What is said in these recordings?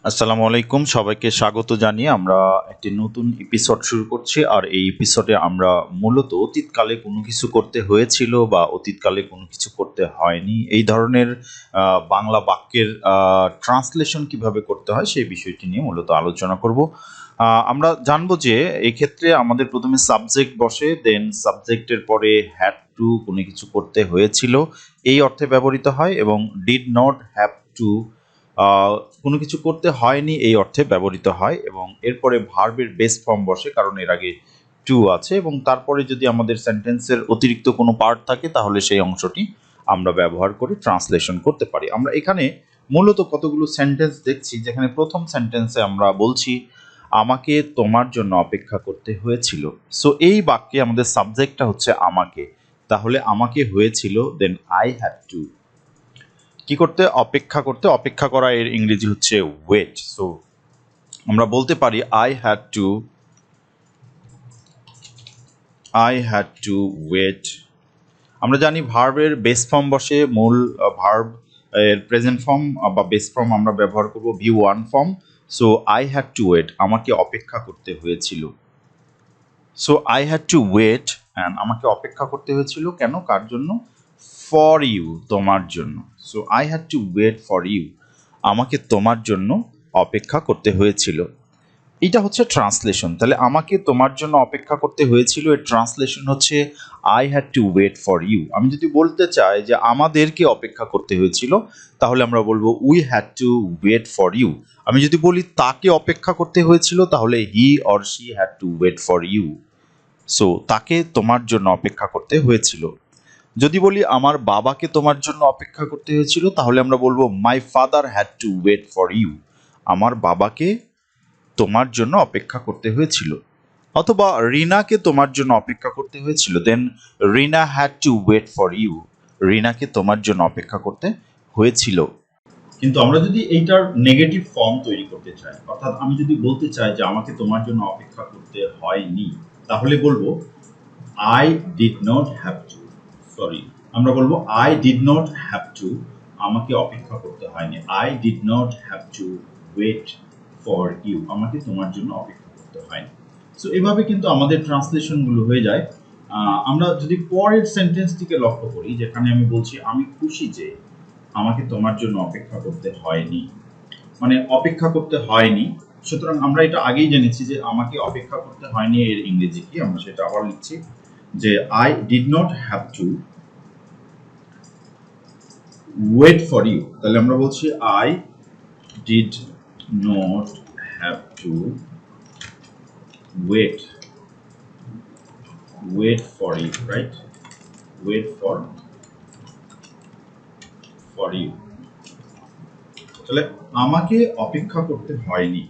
আসসালামু আলাইকুম, সবাইকে স্বাগত জানিয়ে আমরা একটি নতুন এপিসোড শুরু করছি। আর এই এপিসোডে আমরা মূলত অতীতকালে কোনো কিছু করতে হয়েছিল বা অতীতকালে কোনো কিছু করতে হয়নি এই ধরনের বাংলা বাক্যের ট্রান্সলেশন কিভাবে করতে হয় সেই বিষয়টি নিয়ে মূলত আলোচনা করব। আমরা জানবো যে এই ক্ষেত্রে আমাদের প্রথমে সাবজেক্ট বসে, দেন সাবজেক্টের পরে হ্যাড টু কোনো কিছু করতে হয়েছিল এই অর্থে ব্যবহৃত হয়, এবং ডিড নট হ্যাভ টু কোনো কিছু করতে হয়নি এই অর্থে ব্যবহৃত হয়, এবং এরপরে ভার্বের বেস ফর্ম বসে কারণ এর আগে টু আছে, এবং তারপরে যদি আমাদের সেন্টেন্সের অতিরিক্ত কোনো পার্ট থাকে তাহলে সেই অংশটি আমরা ব্যবহার করে ট্রান্সলেশন করতে পারি। আমরা এখানে মূলত কতগুলো সেন্টেন্স দেখছি, যেখানে প্রথম সেন্টেন্সে আমরা বলছি আমাকে তোমার জন্য অপেক্ষা করতে হয়েছিল। সো এই বাক্যে আমাদের সাবজেক্টটা হচ্ছে আমাকে, তাহলে আমাকে হয়েছিল, দেন আই হ্যাড টু কি করতে, অপেক্ষা করতে। অপেক্ষা করা এর ইংরেজি হচ্ছে ওয়েট। সো আমরা বলতে পারি আই হ্যাড টু ওয়েট। আমরা জানি ভার্বের বেস ফর্ম বসে, মূল ভার্ব এর প্রেজেন্ট ফর্ম বা বেস ফর্ম আমরা ব্যবহার করব V one form. So I had to wait, আমাকে অপেক্ষা করতে হয়েছিল। So I had to wait and আমাকে অপেক্ষা করতে হয়েছিল কেন, কার জন্য? ফর ইউ, তোমার জন্য। So I had to wait for you, আমাকে তোমার জন্য অপেক্ষা করতে হয়েছিল। এটা হচ্ছে ট্রান্সলেশন। তাহলে আমাকে তোমার জন্য অপেক্ষা করতে হয়েছিল এর ট্রান্সলেশন হচ্ছে I had to wait for you. আমি যদি বলতে চাই যে আমাদেরকে অপেক্ষা করতে হয়েছিল, তাহলে আমরা বলবো we had to wait for you. আমি যদি বলি তাকে অপেক্ষা করতে হয়েছিল, তাহলে he or she had to wait for you. So তাকে তোমার জন্য অপেক্ষা করতে হয়েছিল। যদি বলি আমার বাবাকে তোমার জন্য অপেক্ষা করতে হয়েছিল, তাহলে আমরা বলবো my father had to wait for you. আমার বাবাকে তোমার জন্য অপেক্ষা করতে হয়েছিল। অথবা রিনাকে তোমার জন্য অপেক্ষা করতে হয়েছিল, then Rina had to wait for you. রিনাকে তোমার জন্য অপেক্ষা করতে হয়েছিল। কিন্তু আমরা যদি এইটার নেগেটিভ ফর্ম তৈরি করতে চাই, অর্থাৎ আমি যদি বলতে চাই যে আমাকে তোমার জন্য অপেক্ষা করতে হয়নি, তাহলে বলবো I did not have to. Sorry, আমরা বলবো I did not have to, আমাকে অপেক্ষা করতে হয়নি। I did not have to wait for you, আমাকে তোমার জন্য অপেক্ষা করতে হয়নি। সো এভাবে কিন্তু আমাদের ট্রান্সলেশনগুলো হয়ে যায়। আমরা যদি পরের সেন্টেন্সটিকে লক্ষ্য করি, যেখানে আমি বলছি আমি খুশি যে আমাকে তোমার জন্য অপেক্ষা করতে হয়নি, মানে অপেক্ষা করতে হয়নি। সুতরাং আমরা এটা আগেই জেনেছি যে আমাকে অপেক্ষা করতে হয়নি এর ইংরেজি কি, আমরা সেটা আবার লিখছি যে I did not have to wait for you. তাহলে আমরা বলছি I did not have to wait for you, right? Wait for you. তাহলে আমাকে অপেক্ষা করতে হয়নি,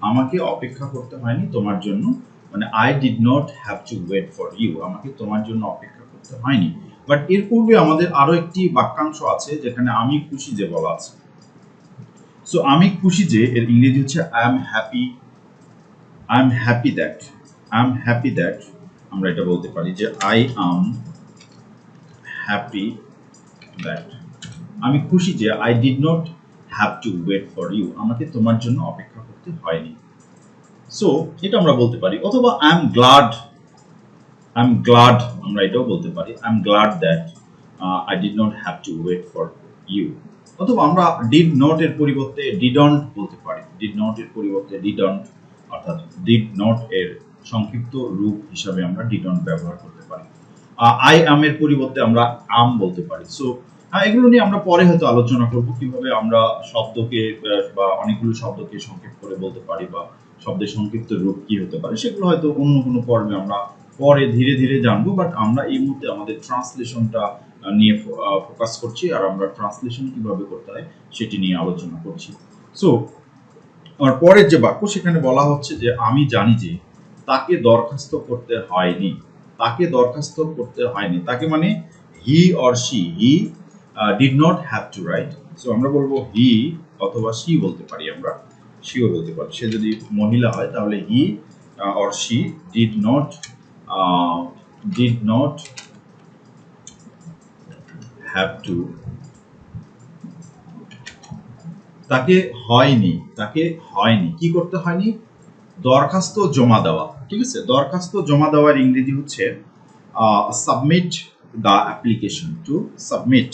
আমাকে অপেক্ষা করতে হয়নি তোমার জন্য, মানে I did not have to wait for you, আমাকে তোমার জন্য অপেক্ষা করতে হয়নি। বাট এর পূর্বে আমাদের আরো একটি বাক্যাংশ আছে যেখানে আমি খুশি যে বলা আছে। সো আমি খুশি যে এর ইংরেজি হচ্ছে I am happy. I am happy that, I am happy that. আমরা এটা বলতে পারি যে আই এম হ্যাপি দ্যাট, আমি খুশি যে I did not have to wait for you, আমাকে তোমার জন্য অপেক্ষা করতে হয়নি। সো এটা আমরা বলতে পারি। অথবা আই এম গ্লাড, আমরা এটাও বলতে পারি I am glad that I did not have to wait for you. অথবা আমরা ডিড নট এর পরিবর্তে ডিডন্ট বলতে পারি, ডিড নট এর পরিবর্তে ডিডন্ট, অর্থাৎ ডিড নট এর সংক্ষিপ্ত রূপ হিসাবে আমরা ডিডন্ট ব্যবহার করতে পারি। আই অ্যাম এর পরিবর্তে আমরা আম বলতে পারি। সো এগুলো নিয়ে আমরা পরে হয়তো আলোচনা করব, কিভাবে আমরা শব্দকে বা অনেকগুলো শব্দকে সংক্ষেপ করে বলতে পারি, বা শব্দের সংক্ষিপ্ত রূপ কি হতে পারে, সেগুলো হয়তো অন্য কোনো পর্বে আমরা পরে ধীরে ধীরে জানবো। বাট আমরা এই মুহূর্তে আমাদের ট্রান্সলেশনটা নিয়ে ফোকাস করছি, আর আমরা ট্রান্সলেশন কিভাবে করতে হয় সেটি নিয়ে আলোচনা করছি। সো আর পরের যে বাক্য, সেখানে বলা হচ্ছে যে আমি জানি যে তাকে দরখাস্ত করতে হয়নি, তাকে দরখাস্ত করতে হয়নি। তাকে মানে হি or she, he did not have two, right? So আমরা বলবো হি, অথবা শি বলতে পারি, আমরা শিও বলতে পারি। সে যদি মহিলা হয় তাহলে he or she did not have two তাকে হয়নি, তাকে হয়নি, কি করতে হয়নি? দরখাস্ত জমা দেওয়া। ঠিক আছে, দরখাস্ত জমা দেওয়ার ইংরেজি হচ্ছে submit the application. To submit,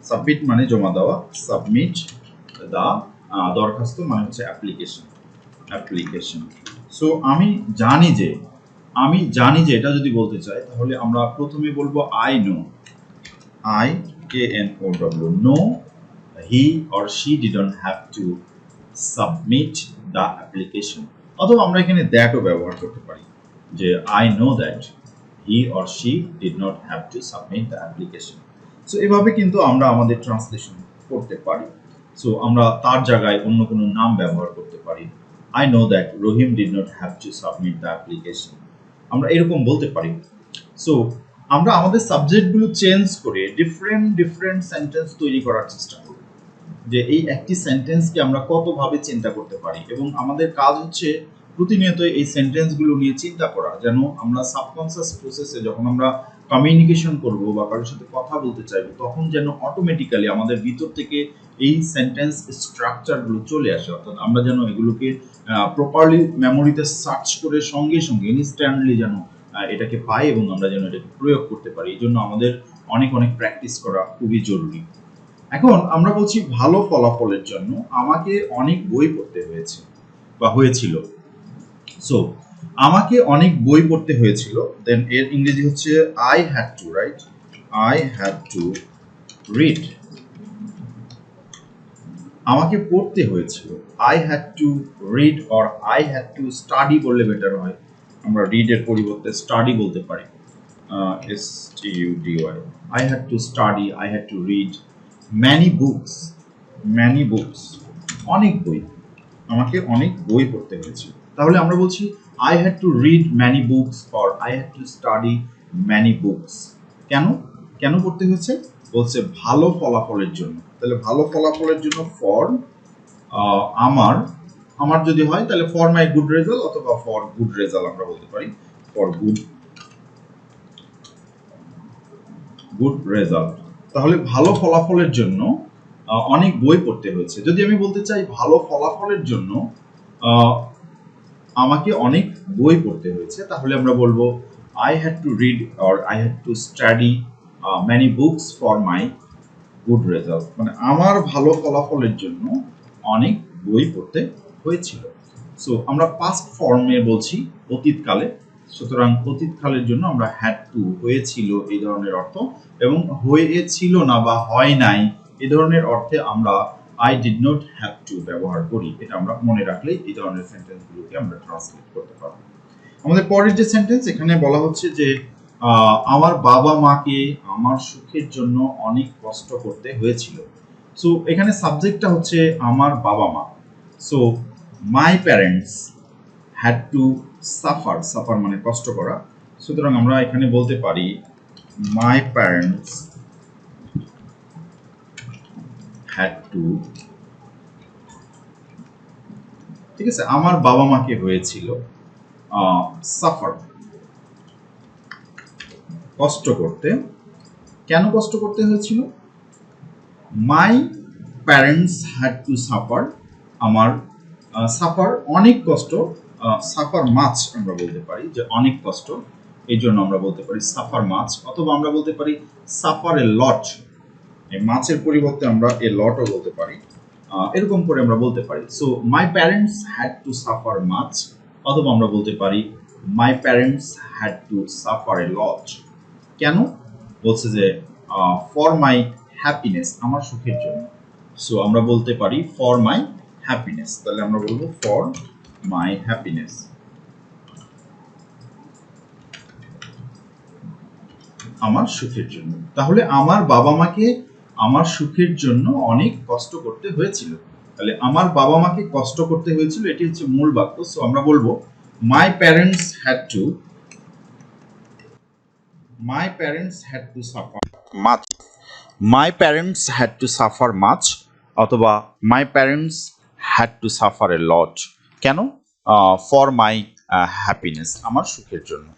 submit মানে জমা দেওয়া, সাবমিট দ্য দরখাস্ত মানে হচ্ছে অ্যাপ্লিকেশন, অ্যাপ্লিকেশন। সো আমি জানি যে, আমি জানি যে এটা যদি বলতে চাই তাহলে আমরা প্রথমে বলবো I know, I K N O W, no he or she didn't have to submit the application। অথবা আমরা এখানে দ্যাটও ব্যবহার করতে পারি যে I know that he or she did not have to submit the application। So এভাবে কিন্তু আমরা আমাদের ট্রান্সলেশন করতে পারি। সো আমরা তার জায়গায় অন্য কোনো নাম ব্যবহার করতে পারি। I know that Rohim did not have to submit the application। আমরা এরকম বলতে পারি। সো আমরা আমাদের সাবজেক্টগুলো চেঞ্জ করে ডিফারেন্ট ডিফারেন্ট সেন্টেন্স তৈরি করার চেষ্টা করব, যে এই একটি সেন্টেন্সকে আমরা কতভাবে চিন্তা করতে পারি, এবং আমাদের কাজ হচ্ছে প্রতিনিয়ত এই সেন্টেন্সগুলো নিয়ে চিন্তা করা, যেন আমরা সাবকনসিয়াস প্রসেসে যখন আমরা কমিউনিকেশন করব বা কারোর সাথে কথা বলতে চাইবো তখন যেন অটোমেটিক্যালি আমাদের ভিতর থেকে এই সেন্টেন্স স্ট্রাকচারগুলো চলে আসে, অর্থাৎ আমরা যেন এগুলোকে প্রপারলি মেমোরিতে সার্চ করে সঙ্গে সঙ্গে ইনস্ট্যান্টলি যেন এটাকে পাই এবং আমরা যেন এটাকে প্রয়োগ করতে পারি। এই জন্য আমাদের অনেক অনেক প্র্যাকটিস করা খুবই জরুরি। এখন আমরা বলছি ভালো ফলাফলের জন্য আমাকে অনেক বই পড়তে হয়েছে বা হয়েছিল। সো আমাকে অনেক বই পড়তে হয়েছিল, দেন এর ইংরেজি হচ্ছে I had two, right? I had to read. আমাকে পড়তে হয়েছিল, I had to read or I had to study বললে বেটার হয়। আমরা রিড এর পরিবর্তে স্টাডি বলতে পারি, STUDY। I had to study, I had to read many books, many books, অনেক বই, আমাকে অনেক বই পড়তে হয়েছে। তাহলে আমরা বলছি I had to read many books or I had to study many books। কেন কেন পড়তে হয়েছে? বলছে ভালো ফলাফলের জন্য। তাহলে ভালো ফলাফলের জন্য ফর আমার, আমার যদি হয় তাহলে ফর মাই গুড রেজাল্ট অথবা ফর গুড রেজাল্ট আমরা বলতে পারি, ফর গুড গুড রেজাল্ট। তাহলে ভালো ফলাফলের জন্য অনেক বই পড়তে হয়েছে। যদি আমি বলতে চাই ভালো ফলাফলের জন্য আমাকে অনেক বই পড়তে হয়েছে, তাহলে আমরা বলবো I had to read or I had to study many books for my good result। মানে আমার ভালো ফলাফলের জন্য অনেক বই পড়তে হয়েছিল। সো আমরা পাস্ট ফর্মে বলছি অতীতকালে, সুতরাং অতীতকালের জন্য আমরা হ্যাড টু, হয়েছিল এই ধরনের অর্থ, এবং হয়েছিল না বা হয় নাই এই ধরনের অর্থে আমরা I did not have to ব্যবহার করি। এটা আমরা মনে রাখলে এই ধরনের সেন্টেন্সগুলোকে আমরা ট্রান্সলেট করতে পারবো। আমাদের পরের যে সেন্টেন্স, এখানে বলা হচ্ছে যে আমার বাবা মাকে আমার সুখের জন্য অনেক কষ্ট করতে হয়েছিল। সো এখানে সাবজেক্টটা হচ্ছে আমার বাবা মা। So my parents had to suffer, suffer মানে কষ্ট করা, সুতরাং আমরা এখানে বলতে পারি মাই প্যারেন্টস হ্যাড টু, ঠিক আছে, আমার বাবা মাকে হয়েছিল সাফার, কষ্ট করতে। কেন কষ্ট করতে হয়েছিল? মাই প্যারেন্টস হ্যাড টু সাফার, আমার সাফার অনেক কষ্ট, সাফার মাছ আমরা বলতে পারি যে অনেক কষ্ট, এই জন্য আমরা বলতে পারি সাফার মাছ, অথবা আমরা বলতে পারি সাফার এ লট, এই মাছের পরিবর্তে আমরা এ লটও বলতে পারি, এরকম করে আমরা বলতে পারি। So my parents had to suffer much, অথবা আমরা বলতে পারি my parents had to suffer a lot. কেন? বলছে যে ফর মাই হ্যাপিনেস, আমার সুখের জন্য। সো আমরা বলতে পারি ফর মাই হ্যাপিনেস, তাহলে আমরা বলবো ফর মাই হ্যাপিনেস, আমার সুখের জন্য। তাহলে আমার বাবা মাকে আমার সুখের জন্য অনেক কষ্ট করতে হয়েছিল। তাহলে আমার বাবা মাকে কষ্ট করতে হয়েছিল, এটি হচ্ছে মূল বাক্য। সো আমরা বলবো my parents had to, my parents had to suffer much, my parents had to suffer much, অথবা my parents had to suffer a lot. কেন? ফর মাই হ্যাপিনেস, আমার সুখের জন্য।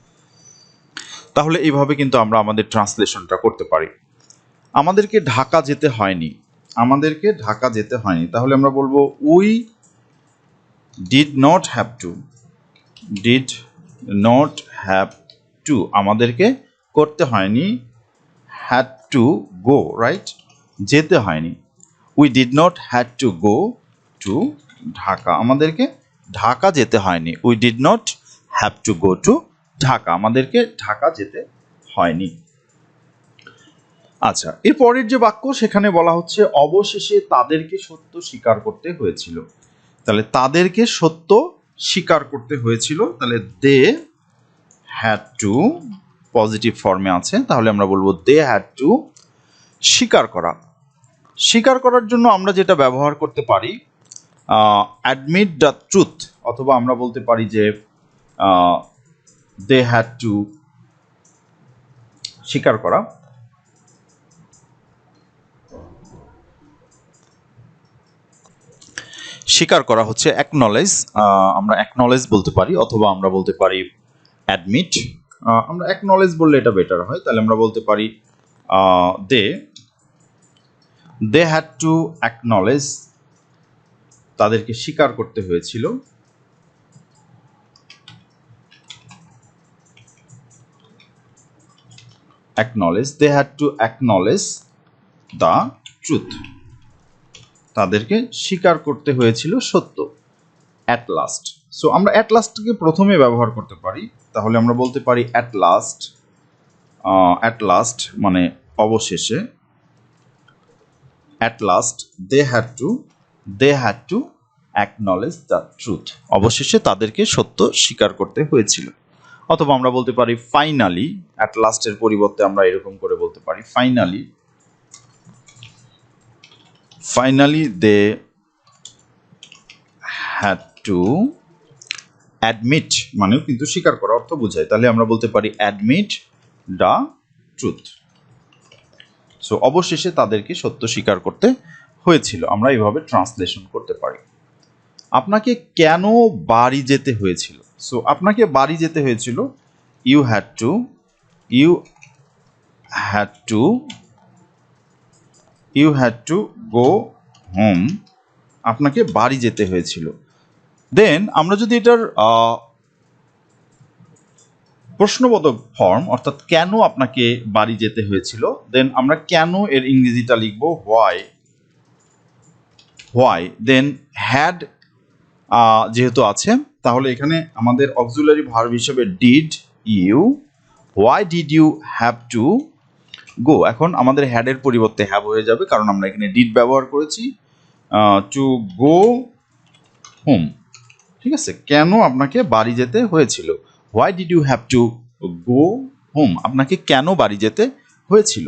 তাহলে এইভাবে কিন্তু আমরা আমাদের ট্রান্সলেশনটা করতে পারি। আমাদেরকে ঢাকা যেতে হয়নি, আমাদেরকে ঢাকা যেতে হয়নি, তাহলে আমরা বলবো we did not have two, did not have two, আমাদেরকে করতে হয়নি, হ্যাড টু গো, রাইট, যেতে হয়নি। We did not had to go to Dhaka, আমাদেরকে ঢাকা যেতে হয়নি। We did not have to go to Dhaka, আমাদেরকে ঢাকা যেতে হয়নি। আচ্ছা, এর পরের যে বাক্য সেখানে বলা হচ্ছে অবশেষে তাদেরকে সত্য স্বীকার করতে হয়েছিল। তাহলে তাদেরকে সত্য স্বীকার করতে হয়েছিল, তাহলে দে হ্যাড টু পজিটিভ ফর্মে আছে, তাহলে আমরা বলবো দে হ্যাড টু স্বীকার করা। স্বীকার করার জন্য আমরা যেটা ব্যবহার করতে পারি অ্যাডমিট দ্য ট্রুথ, অথবা আমরা বলতে পারি যে দে হ্যাড টু স্বীকার করা। স্বীকার করা হচ্ছে অ্যাকনলেজ, আমরা অ্যাকনলেজ বলতে পারি, অথবা আমরা বলতে পারি অ্যাডমিট। আমরা অ্যাকনলেজ বললে এটা বেটার হয়, তাহলে আমরা বলতে পারি দে হ্যাড টু অ্যাকনলেজ, তাদেরকে স্বীকার করতে হয়েছিল। Acknowledge, they had to acknowledge the truth, তাদেরকে স্বীকার করতে হয়েছিল সত্য। অ্যাট লাস্ট, সো আমরা অ্যাট লাস্টকে প্রথমে ব্যবহার করতে পারি, তাহলে আমরা বলতে পারি অ্যাট লাস্ট, অ্যাট লাস্ট মানে অবশেষে। At last they had to acknowledge the truth, অবশেষে তাদেরকে সত্য স্বীকার করতে হয়েছিল। অথবা আমরা বলতে পারি ফাইনালি, অ্যাট লাস্টের পরিবর্তে আমরা এরকম করে বলতে পারি finally they had to admit, মানেও কিন্তু স্বীকার করা অর্থ বোঝায়, তাহলে আমরা বলতে পারি অ্যাডমিট দ্য ট্রুথ। সো অবশেষে তাদেরকে সত্য স্বীকার করতে হয়েছিল, আমরা এইভাবে ট্রান্সলেশন করতে পারি। আপনাকে কেন বাড়ি যেতে হয়েছিল? সো আপনাকে বাড়ি যেতে হয়েছিল, you had to go home, আপনাকে বাড়ি যেতে হয়েছিল। দেন আমরা যদি এটার প্রশ্নবোধক ফর্ম, অর্থাৎ কেন আপনাকে বাড়ি যেতে হয়েছিল, দেন আমরা কেন এর ইংরেজিটা লিখব হোয়াই, দেন হ্যাড যেহেতু আছে, তাহলে এখানে আমাদের অক্সিলারি ভার্ব হিসেবে why did you have to go, এখন আমাদের হ্যাডের পরিবর্তে হ্যাভ হয়ে যাবে, কারণ আমরা এখানে ডিড ব্যবহার করেছি। টু গো হোম, ঠিক আছে, কেন আপনাকে বাড়ি যেতে হয়েছিল, why did you have to go home, আপনাকে কেন বাড়ি যেতে হয়েছিল।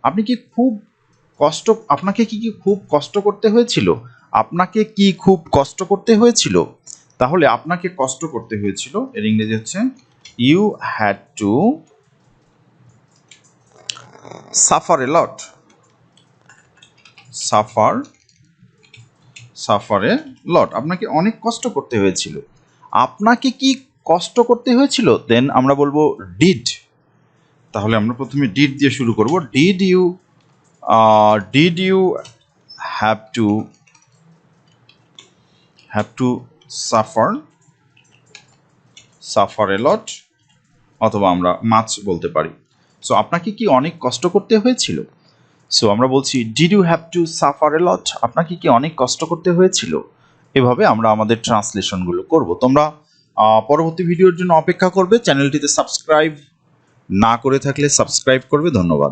আপনাকে কি খুব কষ্ট করতে হয়েছিল, আপনাকে কি খুব কষ্ট করতে হয়েছিল, তাহলে আপনাকে কষ্ট করতে হয়েছিল এর ইংরেজি হচ্ছে you had to suffer a lot, suffer a lot, আপনাকে অনেক কষ্ট করতে হয়েছিল। আপনাকে কি কষ্ট করতে হয়েছিল, দেন আমরা বলবো ডিড, তাহলে আমরা প্রথমে ডিড দিয়ে শুরু করব। Did you have to suffer a lot, অথবা আমরা মাছ বলতে পারি। সো আপনাকে কি অনেক কষ্ট করতে হয়েছিল, সো আমরা বলছি did you have to suffer a lot, আপনাকে কি অনেক কষ্ট করতে হয়েছিল। এভাবে আমরা আমাদের ট্রান্সলেশনগুলো করব। তোমরা পরবর্তী ভিডিওর জন্য অপেক্ষা করবে, চ্যানেলটিতে সাবস্ক্রাইব না করে থাকলে সাবস্ক্রাইব করবে। ধন্যবাদ।